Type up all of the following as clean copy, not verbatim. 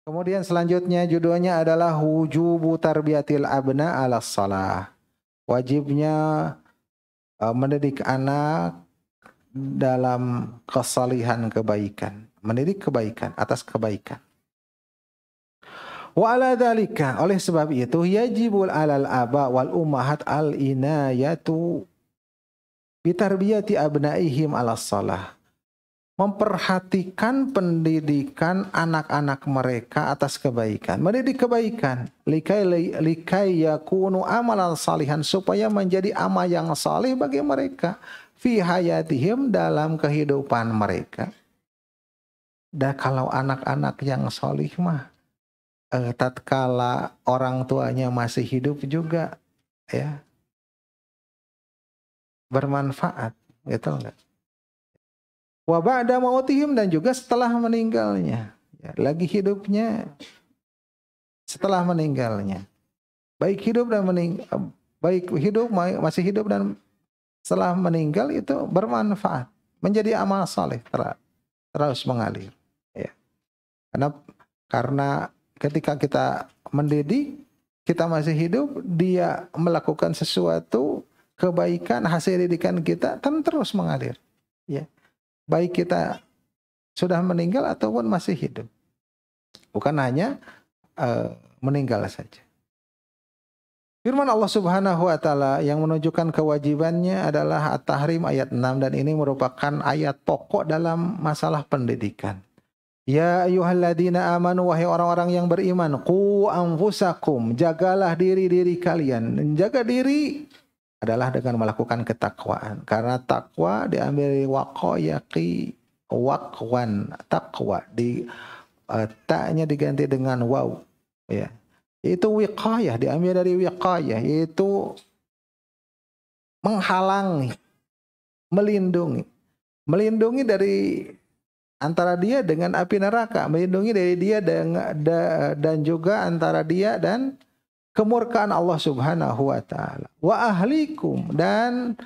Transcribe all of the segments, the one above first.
Kemudian selanjutnya judulnya adalah wujubu tarbiyatil abna ala shalah. Wajibnya mendidik anak dalam kesalihan kebaikan, mendidik kebaikan atas kebaikan. Wa ala dzalika, oleh sebab itu yajibul alal aba wal ummahat al inayatu bitarbiyati abnaihim ala shalah. Memperhatikan pendidikan anak-anak mereka atas kebaikan, mendidik kebaikan, likai yakunu amalan salihan, supaya menjadi amal yang salih bagi mereka fi hayatihim, dalam kehidupan mereka. Dan kalau anak-anak yang salih mah tatkala orang tuanya masih hidup juga ya bermanfaat, gitu enggak? Wa ba'da mautihim, dan juga setelah meninggalnya, ya, lagi hidupnya, setelah meninggalnya, baik hidup dan baik hidup, masih hidup dan setelah meninggal, itu bermanfaat, menjadi amal saleh terus mengalir, ya. Karena ketika kita mendidik, kita masih hidup, dia melakukan sesuatu kebaikan, hasil didikan kita kan terus mengalir, ya. Baik kita sudah meninggal ataupun masih hidup. Bukan hanya meninggal saja. Firman Allah Subhanahu wa taala yang menunjukkan kewajibannya adalah At-Tahrim ayat 6, dan ini merupakan ayat pokok dalam masalah pendidikan. Ya ayyuhalladzina amanu, wahai orang-orang yang beriman, qu anfusakum, jagalah diri-diri kalian. Menjaga diri adalah dengan melakukan ketakwaan. Karena takwa diambil dari waqayaqi, waqwan, takwa, taknya diganti dengan waw, ya. Itu wiqayah, diambil dari wiqayah, yaitu menghalangi, melindungi dari antara dia dengan api neraka, melindungi dari dia dan juga antara dia dan kemurkaan Allah Subhanahu wa taala. Wa ahlikum, dan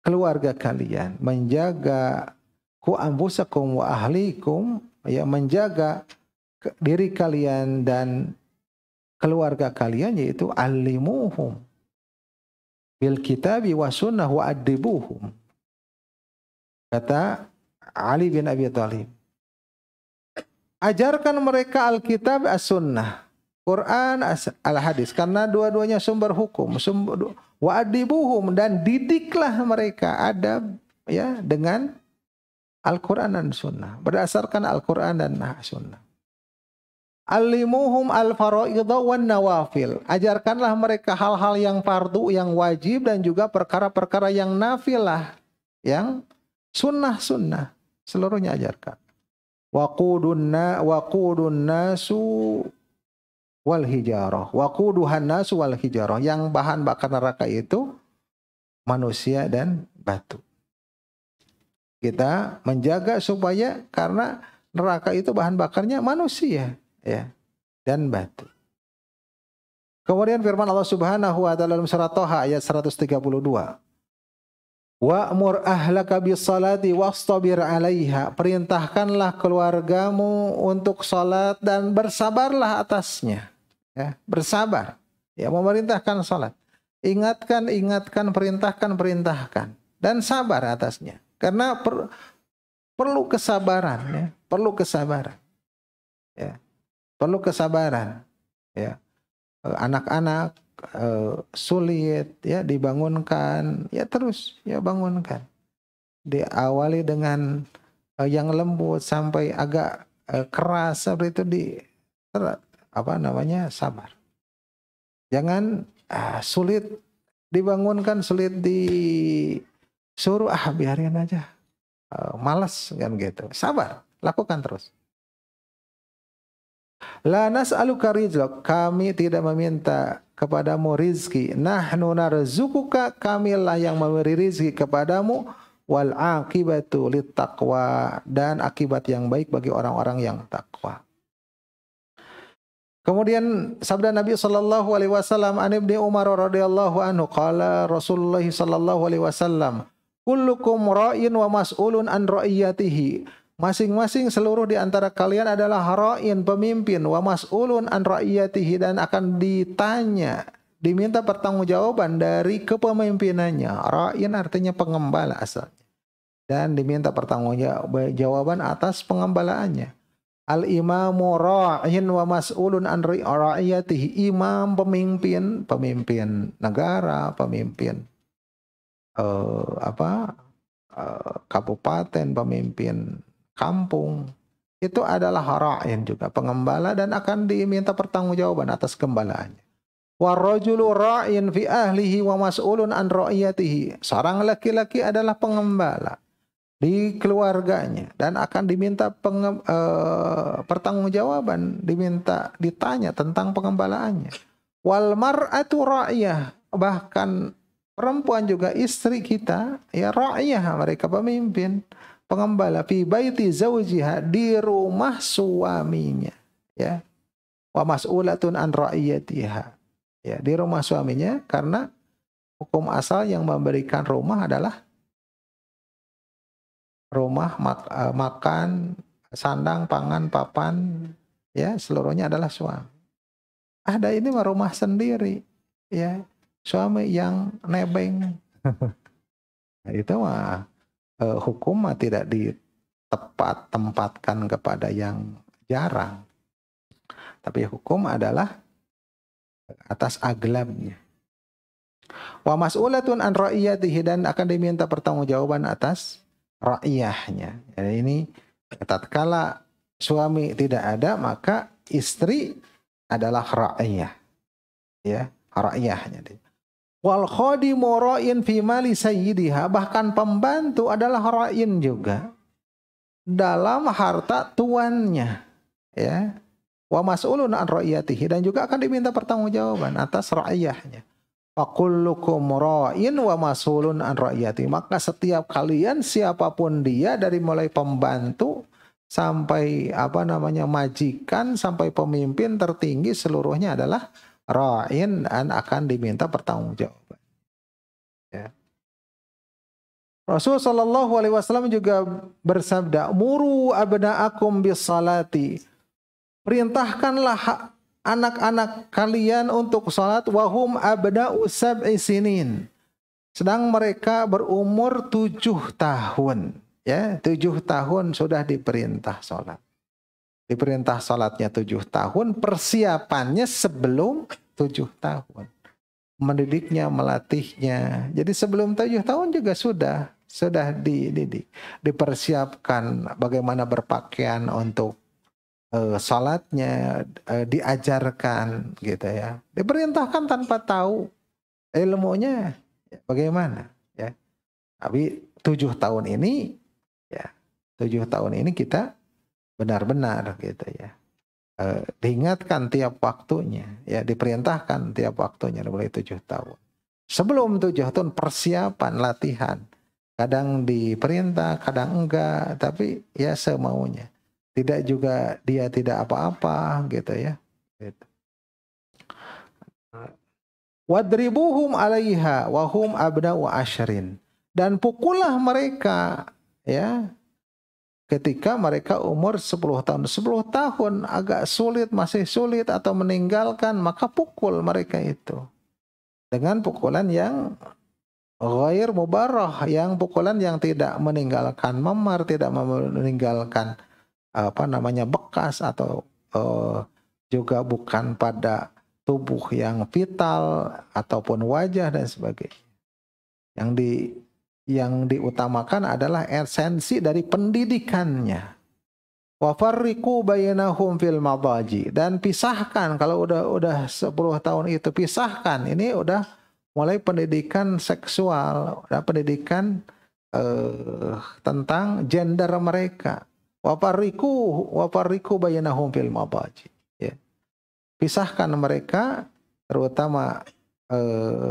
keluarga kalian, menjaga ku anfusakum wa ahlikum, ya, menjaga diri kalian dan keluarga kalian, yaitu alimuhum bil kitabi wa sunnah wa adibuhum. Kata Ali bin Abi Thalib, ajarkan mereka Alkitab, as-sunnah, Quran, al-hadis, karena dua-duanya sumber hukum, wa adibuhum, dan didiklah mereka adab, ya, dengan Al-Quran dan sunnah, berdasarkan Al-Quran dan sunnah. Alimuhum al-faraidha wan nawafil, ajarkanlah mereka hal-hal yang fardu, yang wajib, dan juga perkara-perkara yang nafilah, yang sunnah-sunnah, seluruhnya ajarkan. Waqudun nasu wal hijarah, waquduhan nasu wal hijarah, yang bahan bakar neraka itu manusia dan batu. Kita menjaga supaya, karena neraka itu bahan bakarnya manusia, ya, dan batu. Kemudian firman Allah Subhanahu wa taala dalam surat Thaha ayat 132. Wa'mur ahlaka bis-salati wastabir 'alaiha, perintahkanlah keluargamu untuk salat dan bersabarlah atasnya. Ya, bersabar, ya, memerintahkan salat. Ingatkan, perintahkan, dan sabar atasnya. Karena perlu kesabaran, ya, perlu kesabaran. Ya. Perlu kesabaran, ya. Anak-anak sulit, ya, dibangunkan, ya, terus, ya, bangunkan. Diawali dengan yang lembut sampai agak keras, seperti itu sabar. Jangan sulit dibangunkan, sulit disuruh, biarin aja, malas, kan gitu. Sabar, lakukan terus. La nas'aluka rizq, kami tidak meminta kepadamu rizki. Nahnu narzuquka, kamilah yang memberi rizki kepadamu. Wal aqibatu littaqwa, dan akibat yang baik bagi orang-orang yang takwa. Kemudian sabda Nabi sallallahu alaihi wasallam, an Ibnu Umar radhiyallahu anhu qala Rasulullah sallallahu alaihi wasallam, kullukum ra'in wa mas'ulun an ra'iyatihi. Masing-masing seluruh di antara kalian adalah ra'in, pemimpin, wa mas'ulun an ra'iyatihi, dan akan ditanya, diminta pertanggungjawaban dari kepemimpinannya. Ra'in artinya pengembala asalnya. Dan diminta pertanggungjawaban atas pengembalaannya. Al-imamu ra'in wa mas'ulun an ra'iyatihi. Imam, pemimpin negara, pemimpin kabupaten, pemimpin kampung, itu adalah ra'in juga, pengembala, dan akan diminta pertanggungjawaban atas gembalaannya. Warrajulu ra'in fi ahlihi wa mas'ulun an ra'iyatihi. Seorang laki-laki adalah pengembala di keluarganya dan akan diminta pertanggungjawaban, ditanya tentang pengembalaannya. Wal mar'atu ra'iyah, bahkan perempuan juga, istri kita, ya ra'iyah, mereka pemimpin, pengembala, fi baiti zawjiha, di rumah suaminya, ya. Wa mas'ulatun an ra'iyatiha, ya, di rumah suaminya, karena hukum asal yang memberikan rumah adalah rumah, makan, sandang, pangan, papan, ya, seluruhnya adalah suami. Ada ini mah rumah sendiri, ya, suami yang nebeng. Nah, itu mah hukum mah tidak ditempatkan kepada yang jarang. Tapi hukum adalah atas aglabnya. Wa mas'ulatun an ra'iyatihi, dan akan diminta pertanggungjawaban atas ra'iyahnya. Jadi ini tatkala suami tidak ada, maka istri adalah ra'iyah. Ya, ra'iyahnya. Wal khadimu ra'in fi mali sayyidiha, bahkan pembantu adalah ra'in juga dalam harta tuannya, ya. Wa mas'ulun an ra'iyatihi, dan juga akan diminta pertanggungjawaban atas ra'iyahnya. Wa kullukum ra'in wa mas'ulun an ra'iyatihi, maka setiap kalian siapapun dia, dari mulai pembantu sampai majikan sampai pemimpin tertinggi, seluruhnya adalah ra'in dan akan diminta pertanggungjawaban. Ya. Rasul sallallahu alaihi wasallam juga bersabda, "Muru abna'akum bis salati." Perintahkanlah anak-anak kalian untuk salat, wahum abna'u sab'i sinin. Sedang mereka berumur 7 tahun, ya, 7 tahun sudah diperintah salat. Diperintah salatnya 7 tahun, persiapannya sebelum 7 tahun. Mendidiknya, melatihnya. Jadi sebelum 7 tahun juga sudah dididik. Dipersiapkan bagaimana berpakaian untuk salatnya, diajarkan gitu ya. Diperintahkan tanpa tahu ilmunya bagaimana, ya. Tapi 7 tahun ini, ya, 7 tahun ini kita benar-benar gitu ya, diingatkan tiap waktunya, ya, diperintahkan tiap waktunya mulai 7 tahun. Sebelum 7 tahun persiapan, latihan. Kadang diperintah, kadang enggak, tapi ya semaunya. Tidak juga dia tidak apa-apa gitu ya. Gitu. Wadribuhum 'alaiha wa hum abna'u asyrin. Dan pukullah mereka, ya, ketika mereka umur 10 tahun. 10 tahun agak sulit, masih sulit atau meninggalkan, maka pukul mereka itu. Dengan pukulan yang ghair mubarrah, yang pukulan yang tidak meninggalkan memar, tidak meninggalkan bekas, atau juga bukan pada tubuh yang vital ataupun wajah dan sebagainya. Yang diutamakan adalah esensi dari pendidikannya. Wa farriqu bainahum fil madaji, dan pisahkan, kalau udah 10 tahun itu pisahkan. Ini udah mulai pendidikan seksual, udah pendidikan tentang gender mereka. Wa farriqu bainahum fil madaji. Ya. Pisahkan mereka, terutama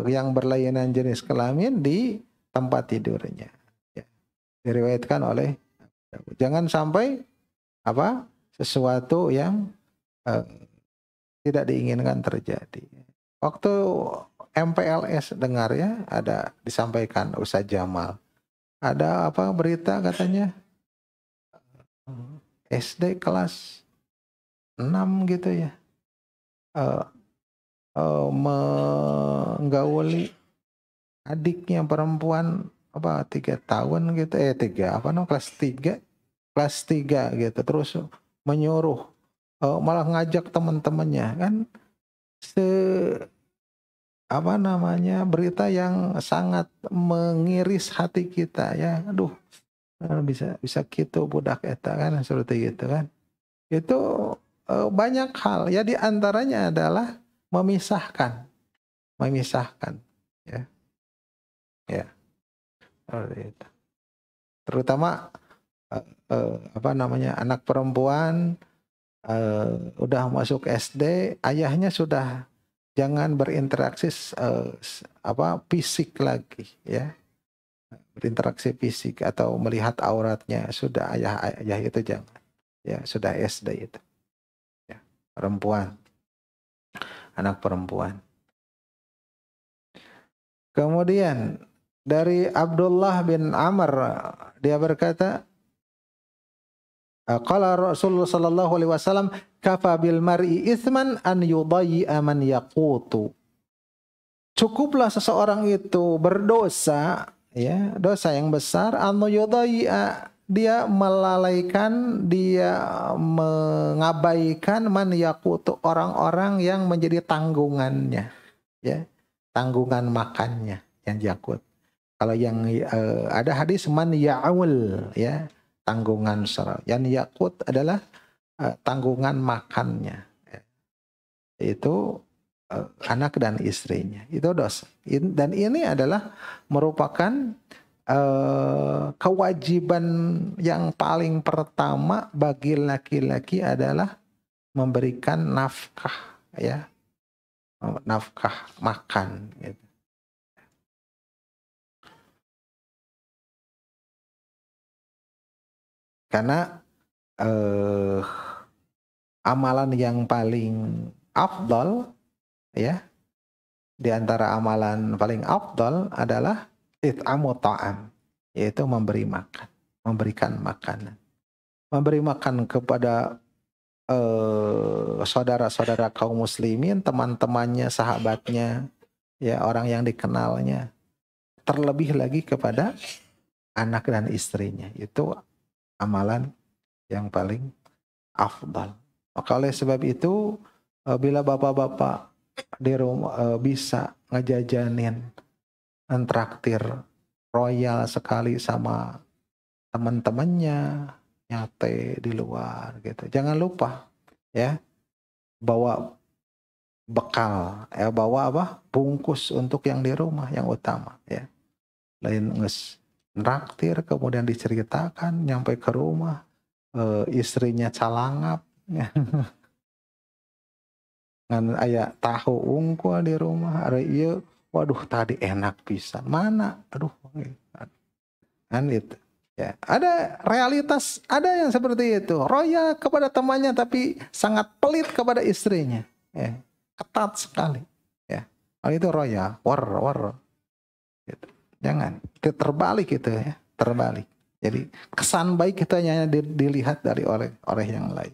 yang berlainan jenis kelamin, di tempat tidurnya. Ya. Diriwayatkan oleh, jangan sampai sesuatu yang tidak diinginkan terjadi. Waktu MPLS dengar, ya, ada disampaikan Ustaz Jamal, ada berita katanya SD kelas 6 gitu ya, eh, menggauli adiknya perempuan apa 3 tahun gitu, tiga apa no kelas 3 gitu, terus menyuruh, malah ngajak teman-temannya kan, se apa namanya, berita yang sangat mengiris hati kita ya. Aduh, bisa bisa gitu budak eta kan, seperti gitu kan. Itu banyak hal ya, di antaranya adalah memisahkan, memisahkan ya, ya seperti itu. Terutama apa namanya, anak perempuan udah masuk SD, ayahnya sudah jangan berinteraksi fisik lagi ya, berinteraksi fisik atau melihat auratnya, sudah ayah itu jangan ya, sudah SD itu ya, perempuan, anak perempuan. Kemudian dari Abdullah bin Amr, dia berkata, qala Rasulullah sallallahu alaihi wasallam, kafa bil mar'i itsman an yudayyi'a man yaqutu. Cukuplah seseorang itu berdosa ya, dosa yang besar, an yudayyi'a, dia melalaikan, dia mengabaikan man yaqutu, orang-orang yang menjadi tanggungannya ya, tanggungan makannya yang yakut. Kalau yang ada hadis man ya'ul ya, tanggungan serat. Yang yakut adalah tanggungan makannya. Itu anak dan istrinya. Itu dosa. Dan ini adalah merupakan kewajiban yang paling pertama bagi laki-laki adalah memberikan nafkah ya, nafkah makan gitu. Karena amalan yang paling afdal ya, di antara amalan paling afdal adalah it'amu ta'am, yaitu memberi makan, memberikan makanan. Memberi makan kepada saudara-saudara kaum muslimin, teman-temannya, sahabatnya, ya orang yang dikenalnya. Terlebih lagi kepada anak dan istrinya. Itu amalan yang paling afdal. Maka oleh sebab itu, bila bapak-bapak di rumah bisa ngejajanin, mentraktir royal sekali sama teman-temannya, nyate di luar gitu. Jangan lupa ya, bawa bekal, bawa apa? Bungkus untuk yang di rumah yang utama ya. Lain nges traktir kemudian diceritakan nyampe ke rumah, istrinya calangap ngan aya tahu unggul di rumah, ada iya, waduh tadi enak pisan, mana, aduh kan itu ya. Ada realitas, ada yang seperti itu, roya kepada temannya tapi sangat pelit kepada istrinya ya, ketat sekali ya. Hal itu roya, war gitu. Jangan, itu terbalik itu ya, terbalik. Jadi kesan baik kita hanya dilihat dari oleh yang lain.